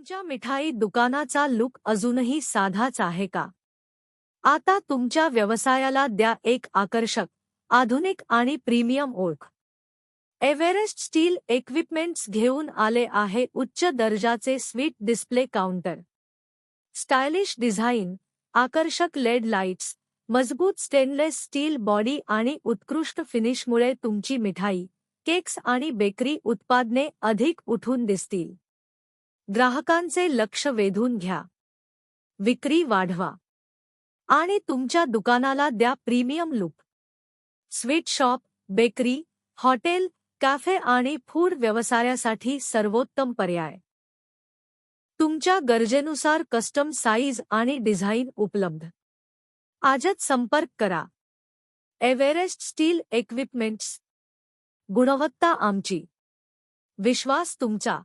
तुमच्या मिठाई दुकानाचा लुक अजूनही साधाच आहे का? आता तुमच्या व्यवसायाला द्या एक आकर्षक, आधुनिक आणि प्रीमियम ओळख. एव्हरेस्ट स्टील इक्विपमेंट्स घेऊन आले आहे उच्च दर्जाचे sweet display counter. Stylish design, आकर्षक लेड लाईट्स, मजबूत स्टेनलेस स्टील बॉडी आणि उत्कृष्ट फिनिशमुळे तुमची मिठाई, केक्स आणि बेकरी उत्पादने अधिक उठून दिसतील. ग्राहकांचे लक्ष वेधून घ्या. विक्री वाढवा आणि तुमच्या दुकानाला द्या premium look. Sweet shop, bakery, hotel, cafe आणि फूड व्यवसायासाठी सर्वोत्तम पर्याय. तुमच्या गरजेनुसार कस्टम साईज आणि डिझाइन उपलब्ध. आजच संपर्क करा. Everest steel equipments. गुणवत्ता आमची, विश्वास तुमचा.